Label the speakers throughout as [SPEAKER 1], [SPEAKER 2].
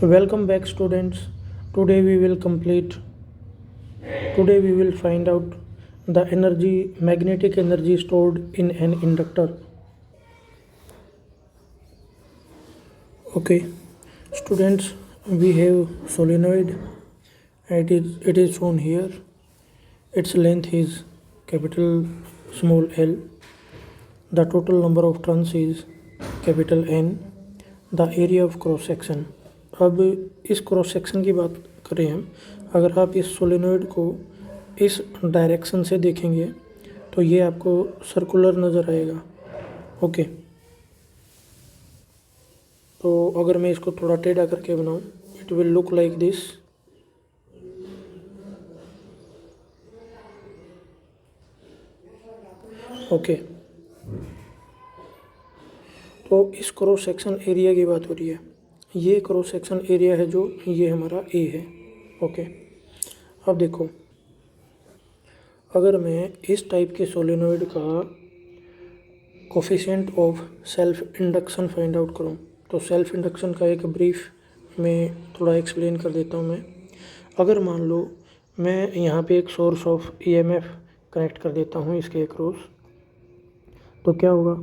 [SPEAKER 1] Welcome back, students. Today we will complete. Today we will find out the magnetic energy stored in an inductor. Okay, students, we have solenoid. It is shown here. Its length is capital small L. The total number of turns is capital N. The area of cross section. अब इस cross section की बात करें हम, अगर आप इस solenoid को इस डायरेक्शन से देखेंगे तो ये आपको सर्कुलर नज़र आएगा. ओके, तो अगर मैं इसको थोड़ा टेढ़ा करके बनाऊं, it will look like this. Okay, तो इस क्रॉस सेक्शन एरिया की बात हो रही है. ये क्रॉस सेक्शन एरिया है जो ये हमारा ए है. ओके, अब देखो, अगर मैं इस टाइप के सोलेनोइड का coefficient of self induction find out करूं, तो सेल्फ इंडक्शन का एक ब्रीफ में थोड़ा एक्सप्लेन कर देता हूं मैं. अगर मान लो मैं यहाँ पे एक सोर्स ऑफ ईएमएफ कनेक्ट कर देता हूँ इसके अक्रॉस, तो क्या होगा,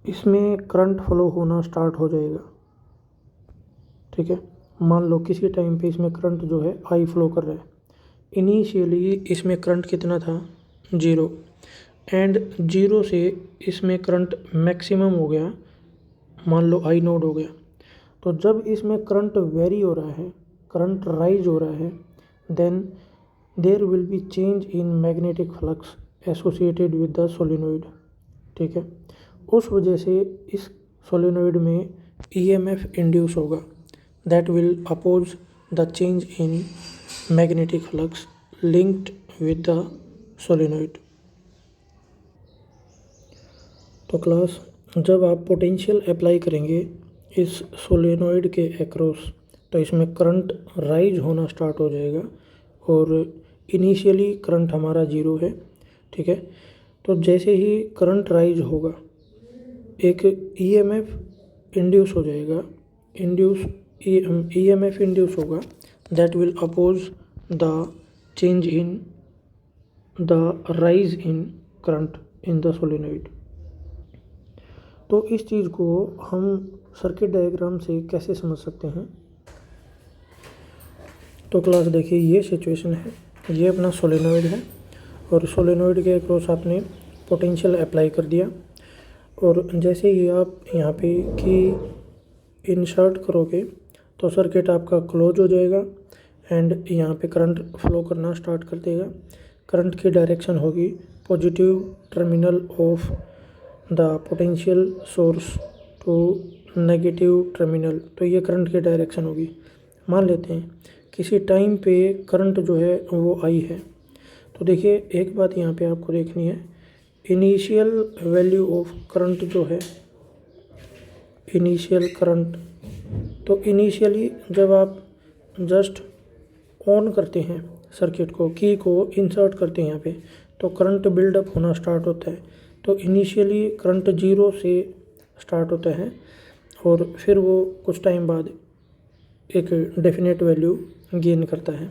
[SPEAKER 1] इसमें करंट फ्लो होना स्टार्ट हो जाएगा. ठीक है, मान लो किसी टाइम पे इसमें करंट जो है आई फ्लो कर रहा है. इनिशियली इसमें करंट कितना था, 0, एंड 0 से इसमें करंट मैक्सिमम हो गया, मान लो आई नोड हो गया. तो जब इसमें करंट वेरी हो रहा है, करंट राइज हो रहा है, then there will be change in magnetic flux associated with the solenoid. ठीक है, उस वजह से इस सोलेनोइड में ईएमएफ इंड्यूस होगा, that will oppose the change in magnetic flux linked with the solenoid. तो क्लास, जब आप पोटेंशियल अप्लाई करेंगे इस सोलेनोइड के अक्रॉस, तो इसमें करंट राइज होना स्टार्ट हो जाएगा. और इनिशियली करंट हमारा 0 है. ठीक है, तो जैसे ही करंट राइज होगा एक ईएमएफ इंड्यूस हो जाएगा, ईएमएफ इंड्यूस होगा, that will oppose the change in the rise in current in the solenoid. तो इस चीज़ को हम सर्किट डायग्राम से कैसे समझ सकते हैं. तो क्लास देखिए, ये सिचुएशन है, ये अपना सोलेनोइड है और सोलेनोइड के अक्रॉस आपने पोटेंशियल अप्लाई कर दिया. और जैसे ही आप यहाँ पे की इंसर्ट करोगे तो सर्किट आपका क्लोज हो जाएगा एंड यहाँ पे करंट फ्लो करना स्टार्ट कर देगा. करंट की डायरेक्शन होगी positive terminal of the potential source to negative terminal. तो ये करंट की डायरेक्शन होगी. मान लेते हैं किसी टाइम पे करंट जो है वो आई है. तो देखिए, एक बात यहाँ पे आपको देखनी है, इनिशियल वैल्यू ऑफ करंट जो है, इनिशियल करंट. तो इनिशियली जब आप जस्ट ऑन करते हैं सर्किट को, की को इंसर्ट करते हैं यहाँ पे, तो करंट बिल्डअप होना स्टार्ट होता है. तो इनिशियली करंट 0 से स्टार्ट होता है और फिर वो कुछ टाइम बाद एक डेफिनेट वैल्यू गेन करता है.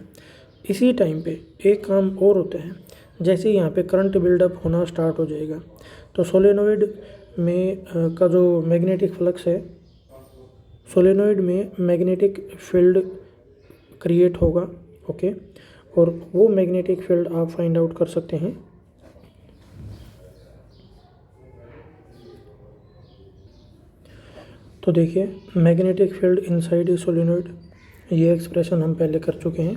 [SPEAKER 1] इसी टाइम पे एक काम और होता है, जैसे यहाँ पे करंट बिल्डअप होना स्टार्ट हो जाएगा तो सोलेनोइड में का जो मैग्नेटिक फ्लक्स है, सोलेनोइड में मैग्नेटिक फील्ड क्रिएट होगा. ओके, और वो मैग्नेटिक फील्ड आप फाइंड आउट कर सकते हैं. तो देखिए, magnetic field inside a solenoid, ये एक्सप्रेशन हम पहले कर चुके हैं.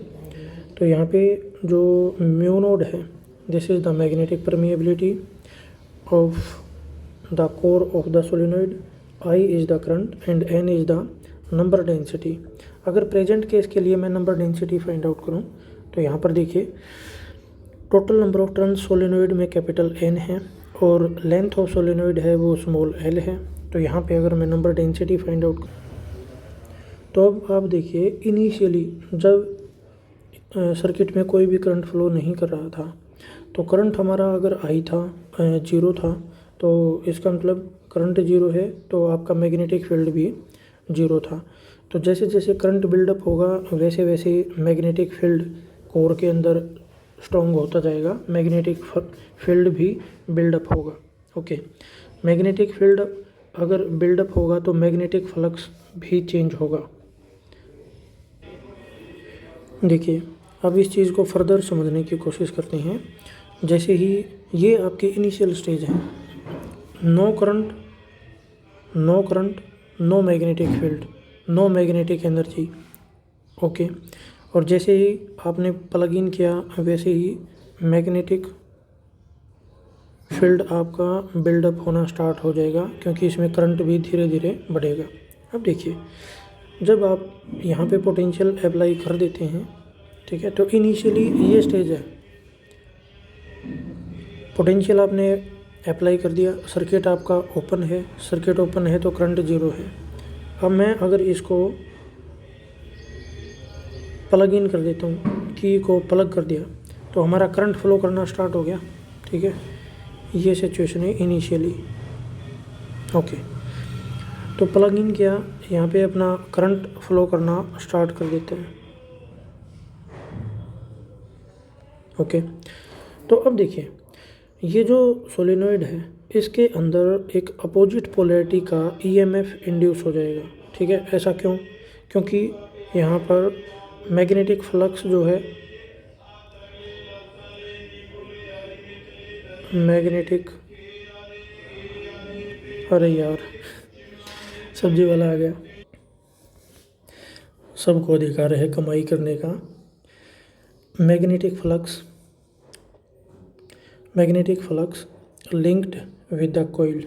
[SPEAKER 1] तो यहाँ पे जो म्यू नोड है, this is the magnetic permeability of the core of the solenoid, I is the current and n is the number density. अगर प्रेजेंट केस के लिए मैं नंबर डेंसिटी फाइंड आउट करूँ तो यहाँ पर देखिए, total number of turns solenoid में कैपिटल एन है और लेंथ ऑफ सोलेनोइड है वो स्मॉल एल है. तो यहाँ पे अगर मैं नंबर डेंसिटी फाइंड आउट करूँ तो अब आप देखिए, इनिशियली जब सर्किट में कोई भी करंट फ्लो नहीं कर रहा था, तो करंट हमारा अगर आई था 0 था, तो इसका मतलब करंट 0 है तो आपका मैग्नेटिक फील्ड भी 0 था. तो जैसे जैसे करंट बिल्डअप होगा वैसे वैसे मैग्नेटिक फील्ड कोर के अंदर स्ट्रॉन्ग होता जाएगा, मैग्नेटिक फील्ड भी बिल्डअप होगा। ओके, मैग्नेटिक फील्ड अगर बिल्डअप होगा तो मैग्नेटिक फ्लक्स भी चेंज होगा। देखिए, अब इस चीज़ को फर्दर समझने की कोशिश करते हैं। जैसे ही ये आपकी इनिशियल स्टेज है, no current, no current, no magnetic field, no magnetic energy. Okay, और जैसे ही आपने प्लग इन किया वैसे ही मैग्नेटिक फील्ड आपका बिल्डअप होना स्टार्ट हो जाएगा, क्योंकि इसमें करंट भी धीरे धीरे बढ़ेगा। अब देखिए, जब आप यहाँ पे पोटेंशियल अप्लाई कर देते हैं, ठीक है, तो इनिशियली ये स्टेज है, पोटेंशियल आपने अप्लाई कर दिया, सर्किट आपका ओपन है, सर्किट ओपन है तो करंट जीरो है। अब मैं अगर इसको प्लग इन कर देता हूँ, की को प्लग कर दिया, तो हमारा करंट फ्लो करना स्टार्ट हो गया। ठीक है, ये सिचुएशन है इनिशियली। ओके, तो प्लग इन किया, यहाँ पे अपना करंट फ्लो करना स्टार्ट कर देते हैं। ओके, तो अब देखिए, ये जो सोलेनॉइड है इसके अंदर एक अपोजिट पोलैरिटी का ईएमएफ इंड्यूस हो जाएगा। ठीक है, ऐसा क्यों? क्योंकि यहाँ पर मैग्नेटिक फ्लक्स जो है, मैग्नेटिक, अरे यार सब्जी वाला आ गया। सबको अधिकार है कमाई करने का। Magnetic flux linked with the coil,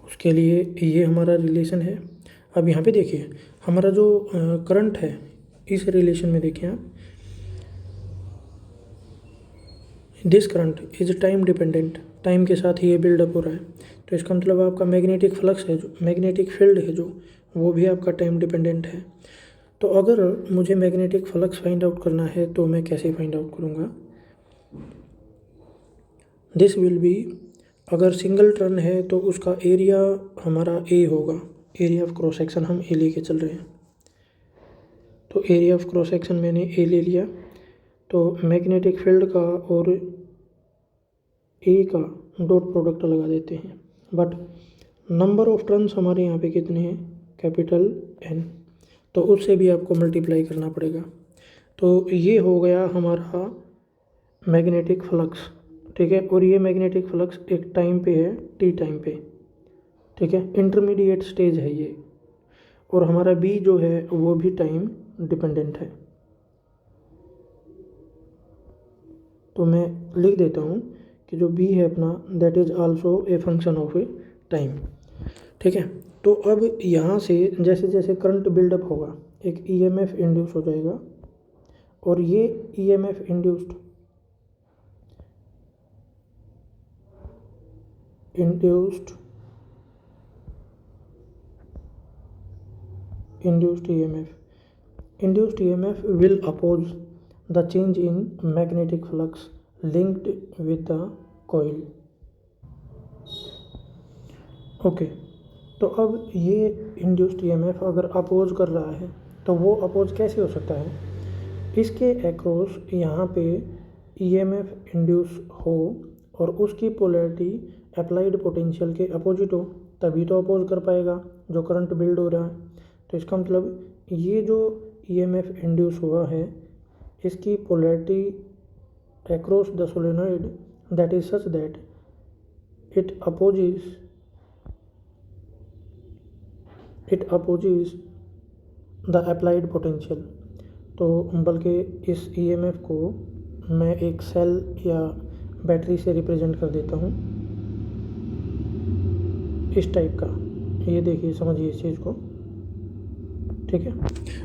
[SPEAKER 1] उसके लिए ये हमारा रिलेशन है। अब यहाँ पे देखिए, हमारा जो करंट है इस रिलेशन में देखिए आप, this current is time dependent, time के साथ ही ये बिल्डअप हो रहा है। तो इसका मतलब आपका मैग्नेटिक फ्लक्स है, जो मैग्नेटिक फील्ड है जो, वो भी आपका टाइम डिपेंडेंट है। तो अगर मुझे मैग्नेटिक फ्लक्स फाइंड आउट करना है तो मैं कैसे फाइंड आउट करूँगा? दिस विल बी, अगर सिंगल टर्न है तो उसका एरिया हमारा ए होगा, एरिया ऑफ क्रॉस सेक्शन हम ए लेके चल रहे हैं। तो एरिया ऑफ क्रॉस सेक्शन मैंने ए ले लिया, तो मैग्नेटिक फील्ड का और ए का डॉट प्रोडक्ट लगा देते हैं। बट नंबर ऑफ टर्न्स हमारे यहाँ पे कितने हैं? कैपिटल एन, तो उससे भी आपको मल्टीप्लाई करना पड़ेगा। तो ये हो गया हमारा मैग्नेटिक फ्लक्स। ठीक है, और ये मैग्नेटिक फ्लक्स एक टाइम पे है, टी टाइम पे। ठीक है, इंटरमीडिएट स्टेज है ये, और हमारा बी जो है वो भी टाइम डिपेंडेंट है। तो मैं लिख देता हूँ कि जो बी है अपना, that is also a function of A time. ठीक है, तो अब यहाँ से जैसे जैसे करंट बिल्डअप होगा एक ईएमएफ इंड्यूस हो जाएगा, और ये EMF induced induced EMF will oppose the change in magnetic flux linked with the coil. Okay, तो अब ये इंड्यूस्ड EMF अगर अपोज कर रहा है तो वो अपोज कैसे हो सकता है? इसके एक्रॉस यहाँ पे EMF इंड्यूस हो और उसकी पोलैरिटी अप्लाइड पोटेंशियल के अपोजिट हो, तभी तो अपोज कर पाएगा जो करंट बिल्ड हो रहा है। तो इसका मतलब ये जो EMF इंड्यूस हुआ है इसकी polarity across the solenoid that is such that it opposes the applied potential। तो बल्कि इस EMF को मैं एक सेल या बैटरी से रिप्रेजेंट कर देता हूँ इस टाइप का। ये देखिए, समझिए इस चीज़ को। ठीक है,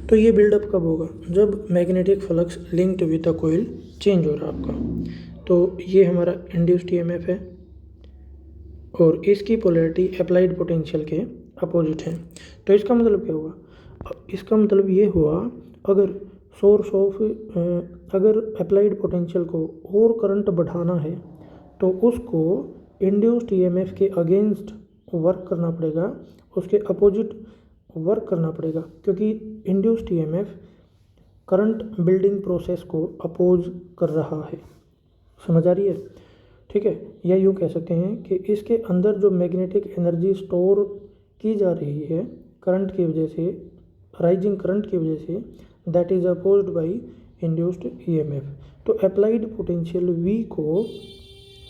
[SPEAKER 1] तो ये बिल्डअप कब होगा? जब magnetic flux linked with the coil change हो रहा है आपका। तो ये हमारा इंड्यूस्ड EMF है और इसकी पोलैरिटी अप्लाइड पोटेंशियल के अपोजिट है। तो इसका मतलब क्या हुआ? इसका मतलब ये हुआ, अगर सोर्स ऑफ अगर अप्लाइड पोटेंशियल को और करंट बढ़ाना है तो उसको इंड्यूस्ड EMF के अगेंस्ट वर्क करना पड़ेगा, उसके अपोजिट वर्क करना पड़ेगा, क्योंकि induced EMF current building process को अपोज कर रहा है। समझ आ रही है? ठीक है, या यूँ कह सकते हैं कि इसके अंदर जो मैग्नेटिक एनर्जी स्टोर की जा रही है करंट की वजह से, राइजिंग करंट की वजह से, that is opposed by induced EMF. तो अप्लाइड पोटेंशियल वी को,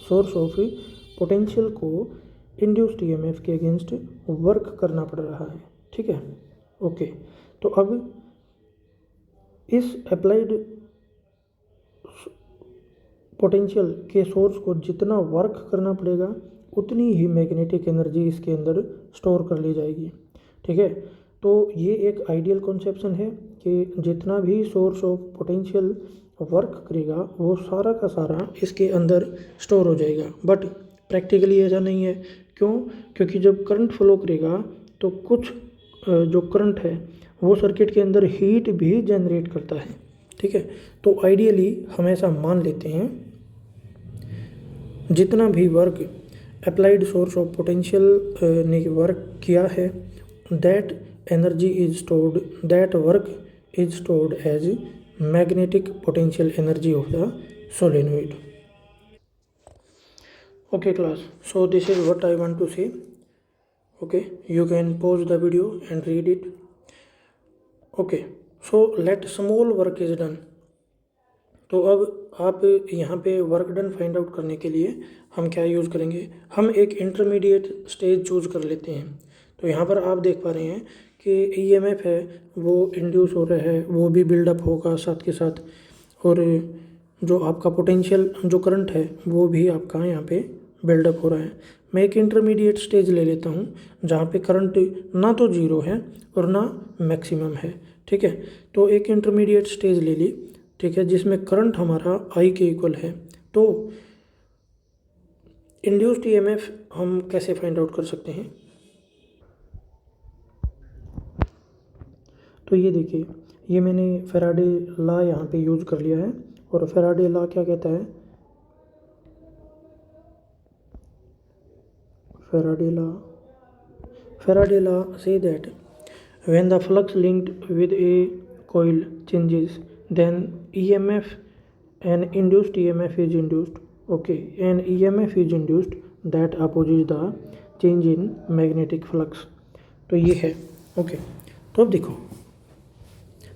[SPEAKER 1] सोर्स ऑफ पोटेंशियल को इंड्यूस्ड ईएमएफ के अगेंस्ट वर्क करना पड़ रहा है। ठीक है, ओके। तो अब इस अप्लाइड पोटेंशियल के सोर्स को जितना वर्क करना पड़ेगा उतनी ही मैग्नेटिक एनर्जी इसके अंदर स्टोर कर ली जाएगी। ठीक है, तो ये एक आइडियल कॉन्सेप्शन है कि जितना भी सोर्स ऑफ पोटेंशियल वर्क करेगा वो सारा का सारा इसके अंदर स्टोर हो जाएगा। बट प्रैक्टिकली ऐसा नहीं है। क्यों? क्योंकि जब करंट फ्लो करेगा तो कुछ जो करंट है वो सर्किट के अंदर हीट भी जनरेट करता है। ठीक है, तो आइडियली हम ऐसा मान लेते हैं जितना भी work applied source of potential ने वर्क किया है, that energy is stored, that work is stored as magnetic potential energy of the solenoid. Okay class, so this is what I want to say. Okay, you can pause the video and read it. Okay, so let small work is done. तो अब आप यहाँ पे work done find out करने के लिए हम क्या यूज़ करेंगे, हम एक इंटरमीडिएट स्टेज चूज़ कर लेते हैं। तो यहाँ पर आप देख पा रहे हैं कि ईएमएफ है वो इंड्यूस हो रहा है, वो भी बिल्डअप होगा साथ के साथ, और जो आपका पोटेंशियल जो करंट है वो भी आपका यहाँ पे बिल्डअप हो रहा है। मैं एक इंटरमीडिएट स्टेज ले लेता हूँ जहाँ पे करंट ना तो जीरो है और ना मैक्सिमम है। ठीक है, तो एक इंटरमीडिएट स्टेज ले ली। ठीक है, जिसमें करंट हमारा आई के इक्वल है। तो इंड्यूस्ड ईएमएफ हम कैसे फाइंड आउट कर सकते हैं? तो ये देखिए, ये मैंने फैराडे लॉ यहाँ पे यूज़ कर लिया है। और फैराडे लॉ क्या कहता है? Faraday law say that when the flux linked with a coil changes, then EMF and induced EMF is induced. Okay, and EMF is induced that opposes the change in magnetic flux. तो ये है। Okay, तो अब देखो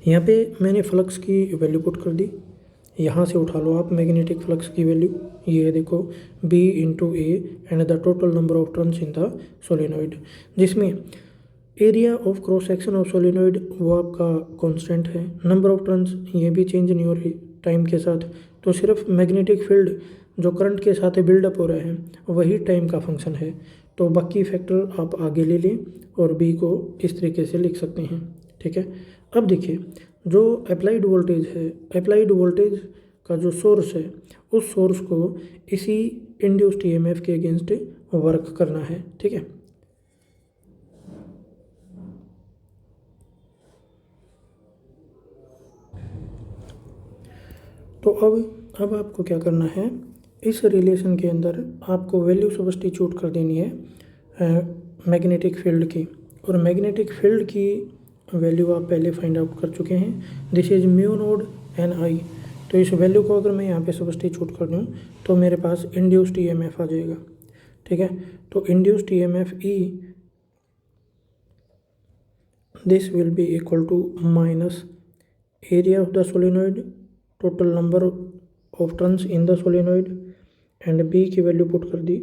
[SPEAKER 1] यहाँ पे मैंने flux की वैल्यू पुट कर दी। यहाँ से उठा लो आप मैग्नेटिक फ्लक्स की वैल्यू, ये है देखो B into A and the total number of turns in the solenoid, जिसमें area of cross section of solenoid वो आपका कांस्टेंट है, नंबर ऑफ टर्न्स ये भी चेंज नहीं हो रही टाइम के साथ। तो सिर्फ मैग्नेटिक फील्ड जो करंट के साथ बिल्डअप हो रहा है वही टाइम का फंक्शन है। तो बाकी फैक्टर आप आगे ले लें और B को इस तरीके से लिख सकते हैं। ठीक है, अब देखिए जो अप्लाइड वोल्टेज है, अप्लाइड वोल्टेज का जो सोर्स है उस सोर्स को इसी इंड्यूस्ड ईएमएफ के अगेंस्ट वर्क करना है। ठीक है, तो अब आपको क्या करना है, इस रिलेशन के अंदर आपको वैल्यू सब्स्टिट्यूट कर देनी है मैग्नेटिक फील्ड की। और मैग्नेटिक फील्ड की वैल्यू आप पहले फाइंड आउट कर चुके हैं, this is mu naught N I. तो इस वैल्यू को अगर मैं यहाँ पे सब्स्टिट्यूट कर दूँ तो मेरे पास इंड्यूस्ड ईएमएफ आ जाएगा। ठीक है, तो induced EMF E this will be equal to minus area of the solenoid, total number of turns in the solenoid, and B की वैल्यू पुट कर दी।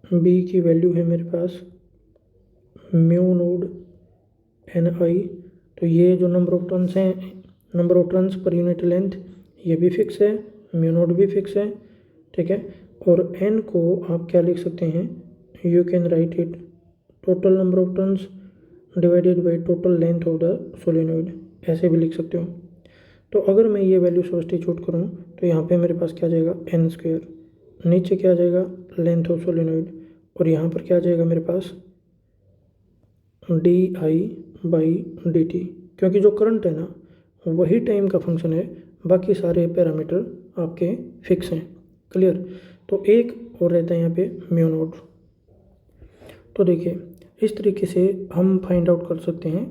[SPEAKER 1] बी की वैल्यू है मेरे पास म्यू नोड एन आई। तो ये जो नंबर ऑफ टर्न्स हैं, नंबर ऑफ टर्न्स पर यूनिट लेंथ, ये भी फिक्स है, म्यू नोड भी फिक्स है। ठीक है, और एन को आप क्या लिख सकते हैं, you can write it total number of turns divided by total length of the solenoid, ऐसे भी लिख सकते हो। तो अगर मैं ये वैल्यू सब्स्टिट्यूट करूँ तो यहाँ पे मेरे पास क्या आ जाएगा, एन स्क्वायर, नीचे क्या आ जाएगा, लेंथ ऑफ सोलेनोइड, और यहाँ पर क्या आ जाएगा मेरे पास D I by D T, क्योंकि जो करंट है ना वही टाइम का फंक्शन है, बाकी सारे पैरामीटर आपके फिक्स हैं। क्लियर? तो एक और रहता है यहाँ पे म्यू नोड। तो देखिए इस तरीके से हम फाइंड आउट कर सकते हैं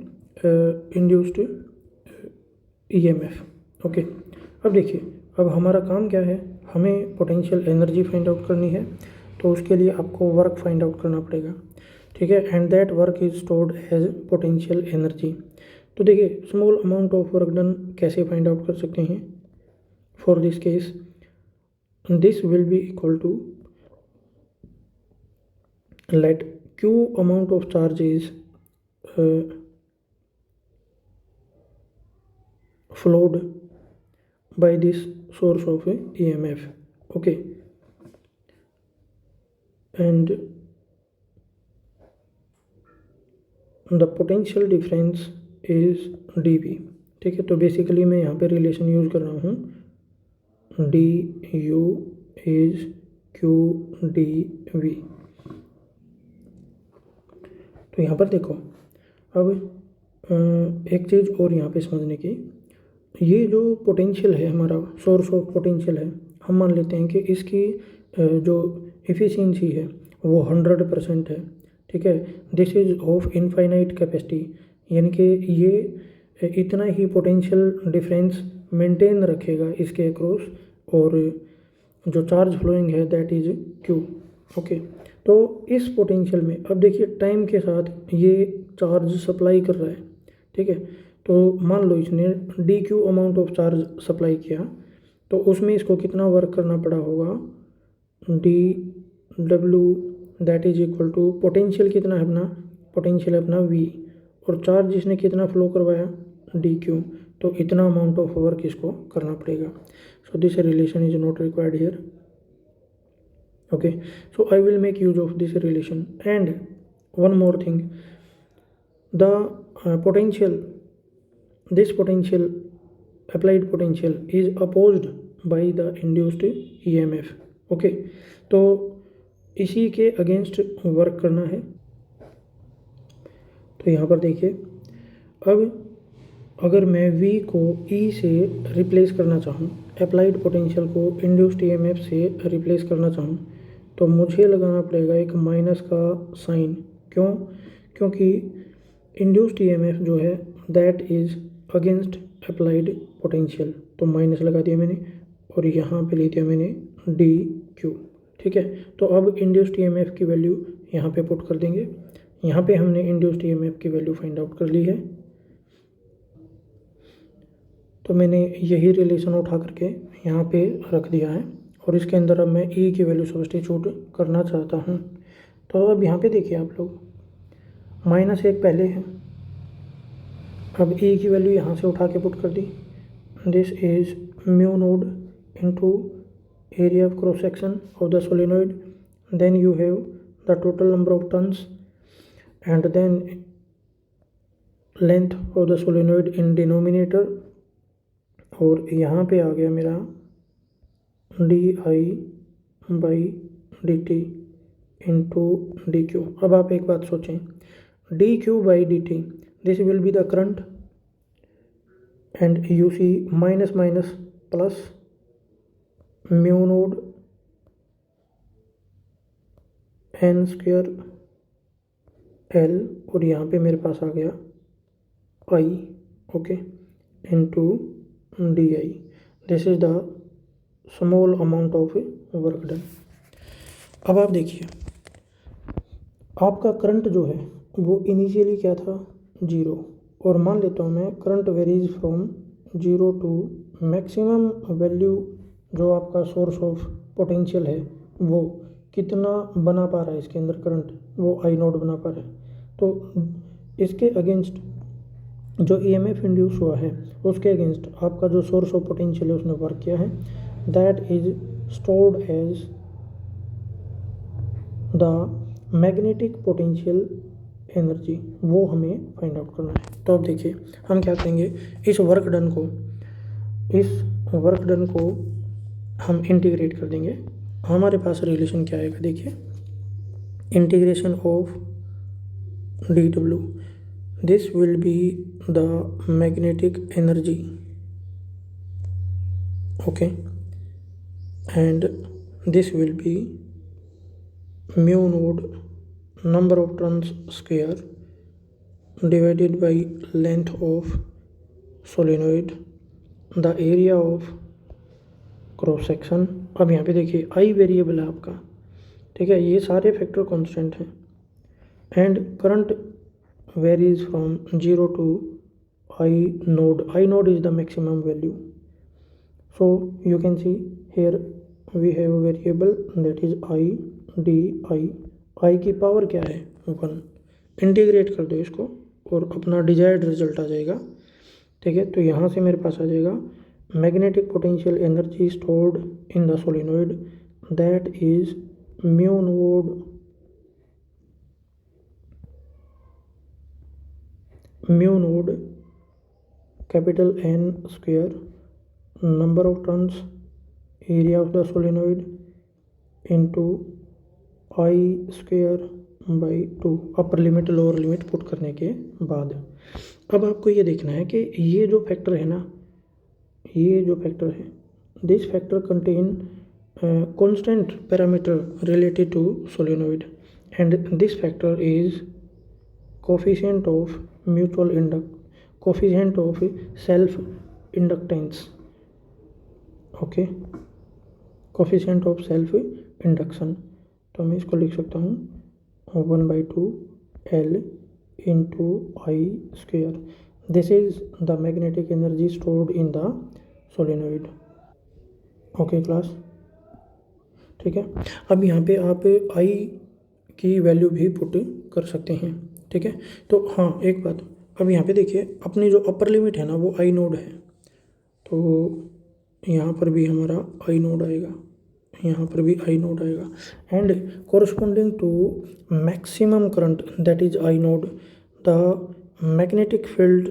[SPEAKER 1] इंड्यूस्ड ईएमएफ। ओके, अब देखिए, अब हमारा काम क्या है, हमें पोटेंशियल एनर्जी फाइंड आउट करनी है। तो उसके लिए आपको वर्क फाइंड आउट करना पड़ेगा, ठीक है। And that work is stored as potential energy. तो देखिए, small amount of work done कैसे फाइंड आउट कर सकते हैं for this case. This will be equal to let q amount of charge is flowed by this source of a EMF. Okay, and the potential difference is dV। ठीक है, तो basically मैं यहाँ पे relation use कर रहा हूँ d U is q d V. तो यहाँ पर देखो, अब एक चीज़ और यहाँ पे समझने की, ये जो पोटेंशियल है, हमारा सोर्स ऑफ पोटेंशियल है, हम मान लेते हैं कि इसकी जो एफिशिएंसी है वो 100% है, ठीक है। This is of infinite capacity, यानी कि ये इतना ही पोटेंशियल डिफरेंस मेंटेन रखेगा इसके अक्रॉस, और जो चार्ज फ्लोइंग है दैट इज़ क्यू। ओके, तो इस पोटेंशियल में अब देखिए टाइम के साथ ये चार्ज सप्लाई कर रहा है, ठीक है। तो मान लो इसने d q amount of charge supply किया, तो उसमें इसको कितना वर्क करना पड़ा होगा, d W that is equal to potential कितना है अपना, पोटेंशियल है अपना वी, और चार्ज इसने कितना फ्लो करवाया, डी क्यू, तो इतना अमाउंट ऑफ वर्क इसको करना पड़ेगा। So this relation is not required here. Okay, so I will make use of this relation. And one more thing, the potential, this potential, applied potential is opposed by the induced EMF। okay, तो इसी के against work करना है। तो यहाँ पर देखिए, अब अगर मैं V को E से रिप्लेस करना चाहूँ, अप्लाइड पोटेंशियल को इंड्यूस्ड EMF से रिप्लेस करना चाहूँ, तो मुझे लगाना पड़ेगा एक माइनस का साइन। क्यों? क्योंकि इंड्यूस्ड EMF जो है that is against applied potential, तो माइनस लगा दिया मैंने, और यहाँ पे ले दिया मैंने डी क्यू, ठीक है। तो अब इंड्यूस्ड EMF की वैल्यू यहाँ पे पुट कर देंगे। यहाँ पे हमने इंड्यूस्ड EMF की वैल्यू फाइंड आउट कर ली है, तो मैंने यही रिलेशन उठा करके यहाँ पे रख दिया है, और इसके अंदर अब मैं E की वैल्यू सब्स्टिट्यूट करना चाहता हूँ। तो अब यहाँ पे देखिए आप लोग, -1 पहले है, अब E की वैल्यू यहाँ से उठा के पुट कर दी। This is mu naught into area of cross section of the solenoid, then you have the total number of turns, and then length of the solenoid in denominator, और यहाँ पे आ गया मेरा D I by D T into D Q. अब आप एक बात सोचें, D Q by D T, this will be the current, and you see minus minus plus mu naught N square L, और यहाँ पे मेरे पास आ गया I, okay, into D I. This is the small amount of work done. अब आप देखिए, आपका करंट जो है वो इनिशियली क्या था, 0, और मान लेता हूँ मैं current varies from 0 to maximum value, जो आपका सोर्स ऑफ पोटेंशियल है वो कितना बना पा रहा है इसके अंदर करंट, वो आई नोट बना पा रहा है। तो इसके अगेंस्ट जो EMF इंड्यूस हुआ है उसके अगेंस्ट आपका जो सोर्स ऑफ पोटेंशियल है उसने वर्क किया है, that is stored as the magnetic potential energy, वो हमें फाइंड आउट करना है। तो अब देखिए हम क्या करेंगे, इस वर्क डन को हम इंटीग्रेट कर देंगे। हमारे पास रिलेशन क्या आएगा, देखिए, integration of D W, this will be the magnetic energy, okay, and this will be mu node number of turns square divided by length of solenoid the area of cross section. अब यहाँ पे देखिए I variable है आपका, ठीक है, ये सारे फैक्टर कांस्टेंट हैं। And current varies from 0 to I node is the maximum value. So you can see here we have a variable that is I d I की पावर क्या है 1। इंटीग्रेट कर दो इसको और अपना डिजायर्ड रिजल्ट आ जाएगा, ठीक है। तो यहाँ से मेरे पास आ जाएगा magnetic potential energy stored in the solenoid that is mu node capital N square number of turns area of the solenoid into I square by 2 upper limit lower limit put करने के बाद। अब आपको ये देखना है कि ये जो फैक्टर है ना, ये जो फैक्टर है, this factor contain constant parameter related to solenoid and this factor is coefficient of coefficient of self inductance, okay, coefficient of self induction. तो मैं इसको लिख सकता हूँ 1/2 L into I square. This is the magnetic energy stored in the solenoid. Okay class, ठीक है। अब यहाँ पे आप आई की वैल्यू भी पुट कर सकते हैं, ठीक है। तो हाँ एक बात, अब यहाँ पे देखिए अपनी जो अपर लिमिट है ना वो आई नोड है, तो यहाँ पर भी हमारा आई नोड आएगा, यहाँ पर भी आई नोड आएगा। And corresponding to maximum current that is I naught the magnetic field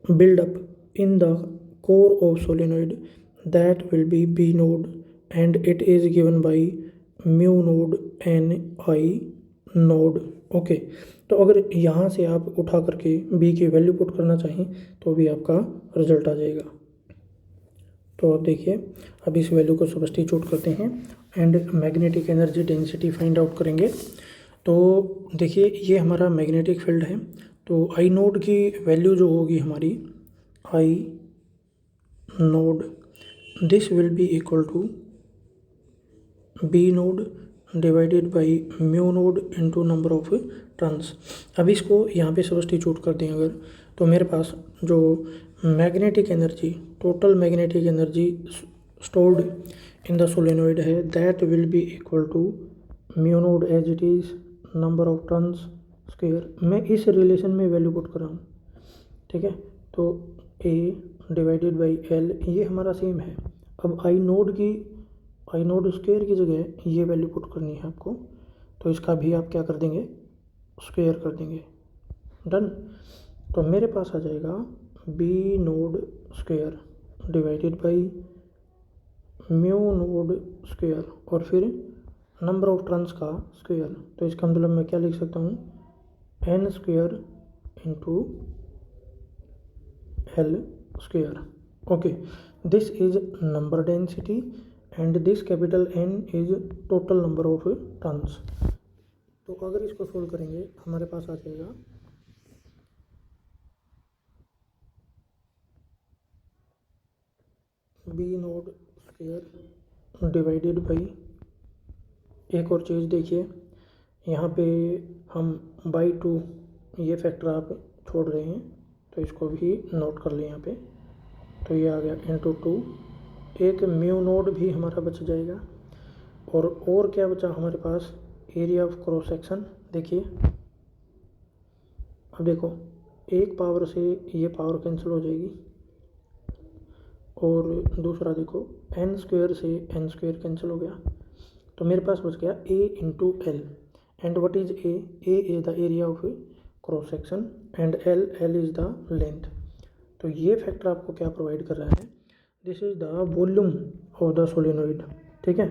[SPEAKER 1] build up in the core of solenoid that will be B node and it is given by mu node n I node, okay. तो अगर यहाँ से आप उठा करके B की value put करना चाहें तो भी आपका रिजल्ट आ जाएगा। तो आप देखिए अब इस वैल्यू को सब्स्टिट्यूट करते हैं and magnetic energy density find out करेंगे। तो देखिए ये हमारा मैग्नेटिक फील्ड है, तो आई नोड की वैल्यू जो होगी हमारी I naught this will be equal to B naught divided by mu naught into number of turns. अब इसको यहाँ पे सब्स्टिट्यूट कर दें अगर, तो मेरे पास जो magnetic energy, total magnetic energy stored in the solenoid है that will be equal to mu naught as it is number of turns square. मैं इस रिलेशन में वैल्यू पुट कर रहा हूँ, ठीक है। तो ए डिवाइडेड बाई एल ये हमारा सेम है। अब आई नोड स्क्वायर की जगह ये वैल्यू पुट करनी है आपको, तो इसका भी आप क्या कर देंगे, स्क्वायर कर देंगे, डन। तो मेरे पास आ जाएगा B naught square divided by mu naught square और फिर नंबर ऑफ टर्न्स का स्क्वायर। तो इसका मतलब मैं क्या लिख सकता हूँ, N square into L square, okay. This is number density and this capital N is total number of turns. तो अगर इसको सोल्व करेंगे हमारे पास आ जाएगा B naught square divided by, एक और चीज़ देखिए यहाँ पे हम बाई 2 ये फैक्टर आप छोड़ रहे हैं तो इसको भी नोट कर लें यहाँ पे। तो ये आ गया इंटू 2, एक म्यू नोड भी हमारा बच जाएगा। और क्या बचा हमारे पास, एरिया ऑफ क्रॉस सेक्शन। देखिए अब देखो एक पावर से ये पावर कैंसिल हो जाएगी और दूसरा देखो एन स्क्वायर से एन स्क्वायर कैंसिल हो गया, तो मेरे पास बच गया A into L. And what is A is the area of cross section and L is the length. तो ये फैक्टर आपको क्या प्रोवाइड कर रहा है, this is the volume of the solenoid, ठीक है।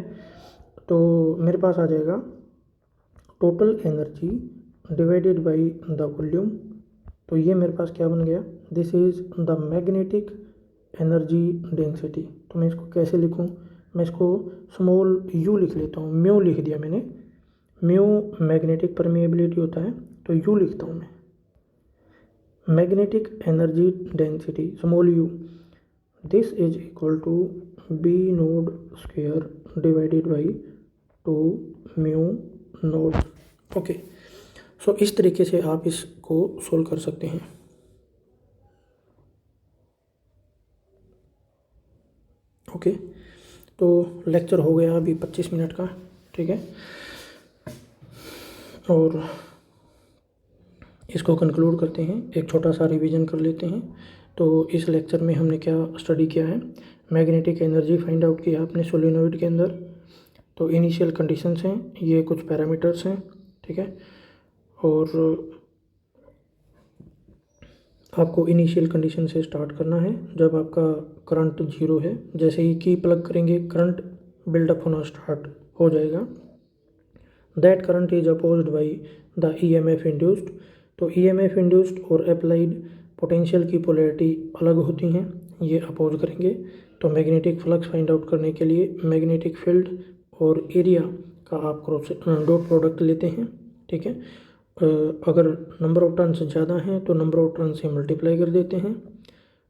[SPEAKER 1] तो मेरे पास आ जाएगा total energy divided by the volume. तो ये मेरे पास क्या बन गया, this is the magnetic energy density. तो मैं इसको कैसे लिखूँ, मैं इसको स्मॉल यू लिख लेता हूँ, म्यू लिख दिया मैंने, म्यू मैग्नेटिक परमिएबिलिटी होता है, तो यू लिखता हूँ मैं, magnetic energy density small U, this is equal to B naught square divided by 2 mu naught. Okay, so इस तरीके से आप इसको सोल्व कर सकते हैं। ओके, तो लेक्चर हो गया अभी 25 मिनट का, ठीक है, और इसको कंक्लूड करते हैं, एक छोटा सा रिवीजन कर लेते हैं। तो इस लेक्चर में हमने क्या स्टडी किया है, मैग्नेटिक एनर्जी फाइंड आउट किया आपने सोलेनोइड के अंदर। तो इनिशियल कंडीशंस हैं, ये कुछ पैरामीटर्स हैं, ठीक है, और आपको इनिशियल कंडीशन से स्टार्ट करना है। जब आपका करंट 0 है, जैसे ही की प्लग करेंगे करंट बिल्डअप होना स्टार्ट हो जाएगा। That current is opposed by the EMF induced. तो EMF इंड्यूस्ड और अप्लाइड पोटेंशियल की पोलैरिटी अलग होती हैं, ये अपोज करेंगे। तो मैग्नेटिक फ्लक्स फाइंड आउट करने के लिए मैग्नेटिक फील्ड और एरिया का आप क्रॉस डॉट प्रोडक्ट लेते हैं, ठीक है। अगर नंबर ऑफ टर्न्स ज़्यादा हैं तो नंबर ऑफ टर्न से मल्टीप्लाई कर देते हैं,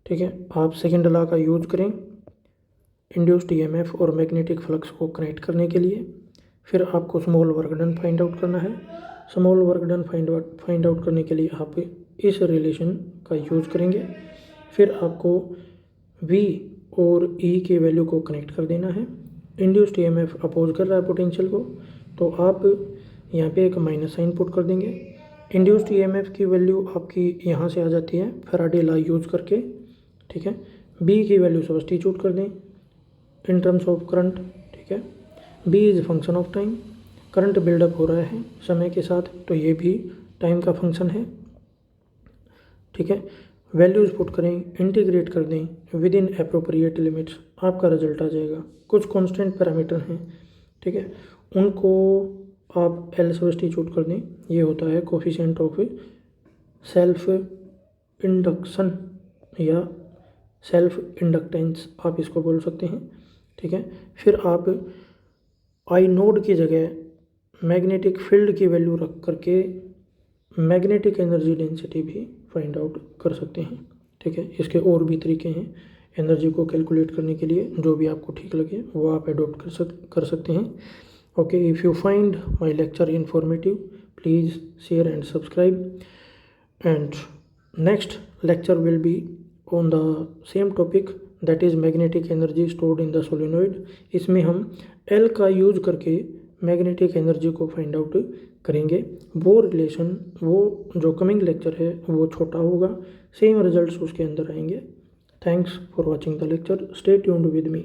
[SPEAKER 1] ठीक है। आप सेकेंड लॉ का यूज करें इंड्यूस्ड EMF और मैग्नेटिक फ्लक्स को कनेक्ट करने के लिए। फिर आपको small work done find out करना है। Small work done find out करने के लिए आप इस रिलेशन का यूज करेंगे। फिर आपको V और E के वैल्यू को कनेक्ट कर देना है। इंड्यूस्ड EMF अपोज कर रहा है पोटेंशियल को, तो आप यहाँ पे एक माइनस साइन पुट कर देंगे। इंड्यूस्ड EMF की वैल्यू आपकी यहाँ से आ जाती है फैराडे लॉ यूज करके, ठीक है। B की वैल्यू सब्स्टिट्यूट कर दें इन टर्म्स ऑफ करंट, ठीक है। B is function of time, current buildup हो रहा है समय के साथ, तो ये भी टाइम का फंक्शन है, ठीक है। वैल्यूज़ पुट करें, इंटीग्रेट कर दें विद इन अप्रोप्रिएट लिमिट्स, आपका रिजल्ट आ जाएगा। कुछ कांस्टेंट पैरामीटर हैं, ठीक है, उनको आप L सब्स्टिट्यूट कर दें, ये होता है कोफिशिएंट ऑफ सेल्फ इंडक्शन या सेल्फ इंडक्टेंस, आप इसको बोल सकते हैं, ठीक है। फिर आप आई नोड की जगह मैग्नेटिक फील्ड की वैल्यू रख करके मैग्नेटिक एनर्जी डेंसिटी भी फाइंड आउट कर सकते हैं, ठीक है। इसके और भी तरीके हैं एनर्जी को कैलकुलेट करने के लिए, जो भी आपको ठीक लगे वो आप एडोप्ट कर सकते हैं। Okay, if you find my lecture informative please share and subscribe, and next lecture will be on the same topic, that is magnetic energy stored in the solenoid. इसमें हम L का यूज करके magnetic energy को find out करेंगे। वो relation, वो जो coming lecture है वो छोटा होगा, सेम रिजल्ट्स उसके अंदर आएंगे। Thanks for watching the lecture, stay tuned with me.